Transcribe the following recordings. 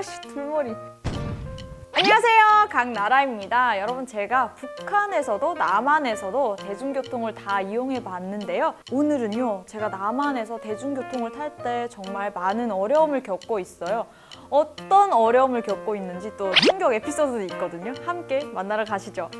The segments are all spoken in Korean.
아씨 둘머리. 안녕하세요, 강나라입니다. 여러분, 제가 북한에서도 남한에서도 대중교통을 다 이용해 봤는데요. 오늘은요, 제가 남한에서 대중교통을 탈 때 정말 많은 어려움을 겪고 있어요. 어떤 어려움을 겪고 있는지 또 충격 에피소드도 있거든요. 함께 만나러 가시죠.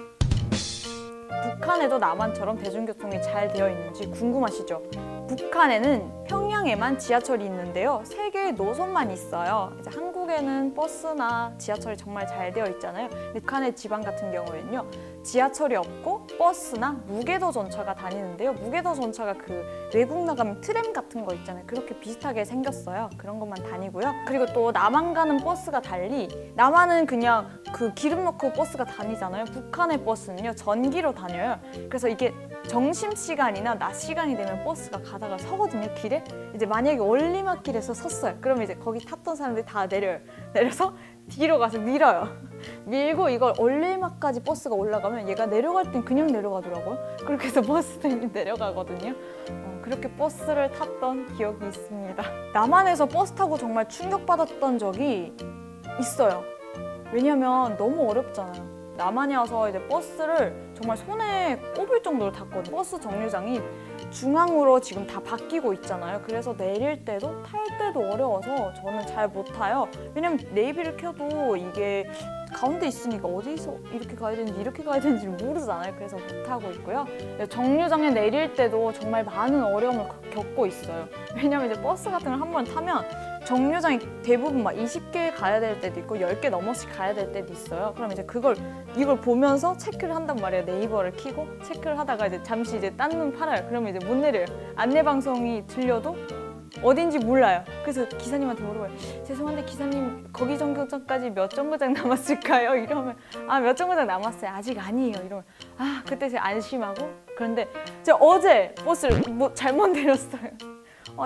북한에도 남한처럼 대중교통이 잘 되어 있는지 궁금하시죠? 북한에는 평양에만 지하철이 있는데요. 3개의 노선만 있어요. 이제 한국에는 버스나 지하철이 정말 잘 되어 있잖아요. 근데 북한의 지방 같은 경우에는요, 지하철이 없고 버스나 무궤도 전차가 다니는데요. 무궤도 전차가 그 외국 나가면 트램 같은 거 있잖아요. 그렇게 비슷하게 생겼어요. 그런 것만 다니고요. 그리고 또 남한 가는 버스가 달리, 남한은 그냥 그 기름 넣고 버스가 다니잖아요. 북한의 버스는요, 전기로 다녀요. 그래서 이게 점심시간이나 낮 시간이 되면 버스가 가다가 서거든요, 길에. 이제 만약에 원리마길에서 섰어요. 그러면 이제 거기 탔던 사람들이 다 내려요. 내려서 뒤로 가서 밀어요. 밀고 이걸 원리마까지 버스가 올라가면 얘가 내려갈 땐 그냥 내려가더라고요. 그렇게 해서 버스는 내려가거든요. 그렇게 버스를 탔던 기억이 있습니다. 남한에서 버스 타고 정말 충격받았던 적이 있어요. 왜냐면 너무 어렵잖아요. 남한에 와서 이제 버스를 정말 손에 꼽을 정도로 탔거든요. 버스 정류장이 중앙으로 지금 다 바뀌고 있잖아요. 그래서 내릴 때도 탈 때도 어려워서 저는 잘 못 타요. 왜냐면 네이비를 켜도 이게 가운데 있으니까 어디서 이렇게 가야 되는지 이렇게 가야 되는지 모르잖아요. 그래서 못 타고 있고요. 정류장에 내릴 때도 정말 많은 어려움을 겪고 있어요. 왜냐면 이제 버스 같은 걸 한번 타면 정류장이 대부분 막 20개 가야 될 때도 있고 10개 넘어씩 가야 될 때도 있어요. 그럼 이제 이걸 보면서 체크를 한단 말이에요. 네이버를 켜고 체크를 하다가 이제 잠시 이제 딴 눈 팔아요. 그러면 이제 못 내려요. 안내 방송이 들려도 어딘지 몰라요. 그래서 기사님한테 물어봐요. 죄송한데 기사님, 거기 정거장까지 몇 정거장 남았을까요? 이러면 몇 정거장 남았어요. 아직 아니에요. 이러면 그때 제가 안심하고. 그런데 제가 어제 버스를 잘못 내렸어요.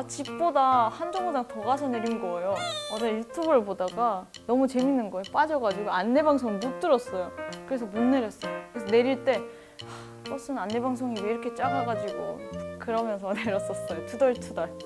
집보다 한 정거장 더 가서 내린 거예요. 어제 유튜브를 보다가 너무 재밌는 거예요. 빠져가지고 안내방송을 못 들었어요. 그래서 못 내렸어요. 그래서 내릴 때 버스는 안내방송이 왜 이렇게 작아가지고 그러면서 내렸었어요. 투덜투덜.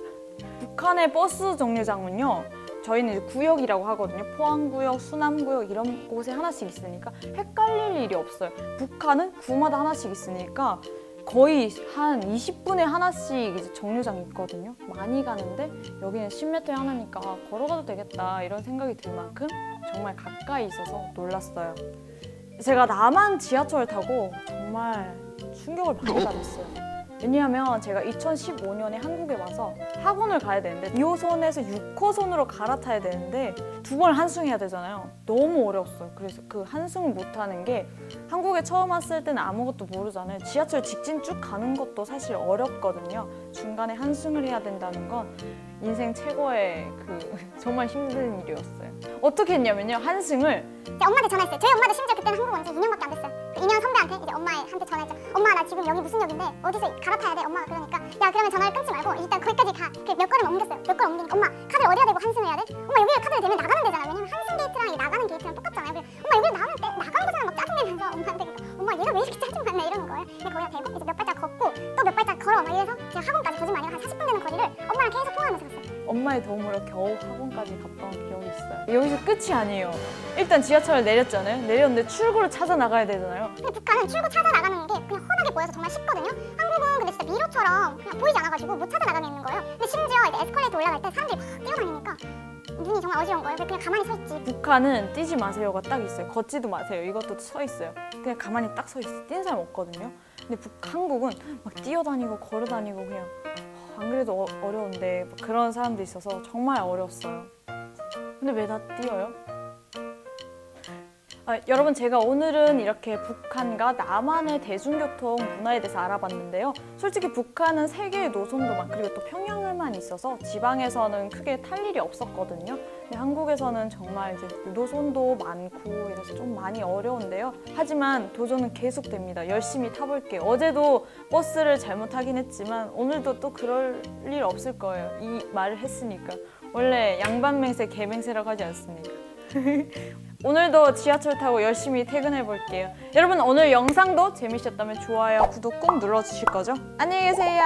북한의 버스 정류장은요, 저희는 이제 구역이라고 하거든요. 포항구역, 수남구역 이런 곳에 하나씩 있으니까 헷갈릴 일이 없어요. 북한은 구마다 하나씩 있으니까 거의 한 20분에 하나씩 이제 정류장이 있거든요. 많이 가는데 여기는 10m에 하나니까 걸어가도 되겠다 이런 생각이 들 만큼 정말 가까이 있어서 놀랐어요. 제가 남한 지하철 타고 정말 충격을 많이 받았어요. 왜냐하면 제가 2015년에 한국에 와서 학원을 가야 되는데 2호선에서 6호선으로 갈아타야 되는데 2번 환승해야 되잖아요. 너무 어려웠어요. 그래서 그 환승을 못하는 게, 한국에 처음 왔을 때는 아무것도 모르잖아요. 지하철 직진 쭉 가는 것도 사실 어렵거든요. 중간에 환승을 해야 된다는 건 인생 최고의 정말 힘든 일이었어요. 어떻게 했냐면요, 환승을 제가 엄마한테 전화했어요. 저희 엄마도 심지어 그때는 한국 온 지 2년밖에 안 됐어요. 그 2년 선배한테 이제 엄마한테 전화했죠. 엄마, 나 지금 여기 무슨 역인데 어디서 갈아타야 돼? 엄마가 그러니까, 야 그러면 전화를 끊지 말고 일단 거기까지 가. 몇 걸음 옮겼어요. 몇 걸음 옮기니까, 엄마 카드를 어디다 대고 환승을 해야 돼? 엄마 여기를 카드를 대면 나가는 데잖아. 왜냐면 환승 게이트랑 이 나가는 게이트랑 똑같잖아요. 그래서 엄마 여기를 나가는 거잖아. 막 짜증내면서 엄마한테. 그러니까 엄마 얘가 왜 이렇게 짜증났나 이러는 거예요. 근데 거기다 대고 이제 몇 발짝 걷고 또 몇 발짝 걸어 막 이래서 제가 학원까지 거짓말 아니고 한 40분 되는 거리를 엄마랑 계속 통화하면서 갔어요. 엄마의 도움으로 겨우 학원까지 갔던 기억이 있어요. 여기서 끝이 아니에요. 일단 지하철을 내렸잖아요. 내렸는데 출구를 찾아 나가야 되잖아요. 근데 북한은 출구 찾아 나가는 게 그냥 훤하게 보여서 정말 쉽거든요. 한국은 근데 진짜 미로처럼 그냥 보이지 않아가지고 못 찾아 나가면 있는 거예요. 근데 심지어 이제 에스컬레이터 올라갈 때 사람들이 막 뛰어다니니까 눈이 정말 어지러운 거예요. 그냥 가만히 서 있지. 북한은 뛰지 마세요가 딱 있어요. 걷지도 마세요. 이것도 서 있어요. 그냥 가만히 딱 서 있어요. 뛰는 사람 없거든요. 근데 한국은 막 뛰어다니고 걸어다니고 그냥 안 그래도 어려운데 그런 사람도 있어서 정말 어려웠어요. 근데 왜 다 뛰어요? 여러분, 제가 오늘은 이렇게 북한과 남한의 대중교통 문화에 대해서 알아봤는데요. 솔직히 북한은 3개의 노선도만, 그리고 또 평양을만 있어서 지방에서는 크게 탈 일이 없었거든요. 근데 한국에서는 정말 이제 노선도 많고 이래서 좀 많이 어려운데요. 하지만 도전은 계속됩니다. 열심히 타볼게요. 어제도 버스를 잘못 타긴 했지만 오늘도 또 그럴 일 없을 거예요. 이 말을 했으니까. 원래 양반맹세 개맹세라고 하지 않습니까? 오늘도 지하철 타고 열심히 퇴근해 볼게요. 여러분, 오늘 영상도 재미있었다면 좋아요, 구독 꼭 눌러주실 거죠? 안녕히 계세요.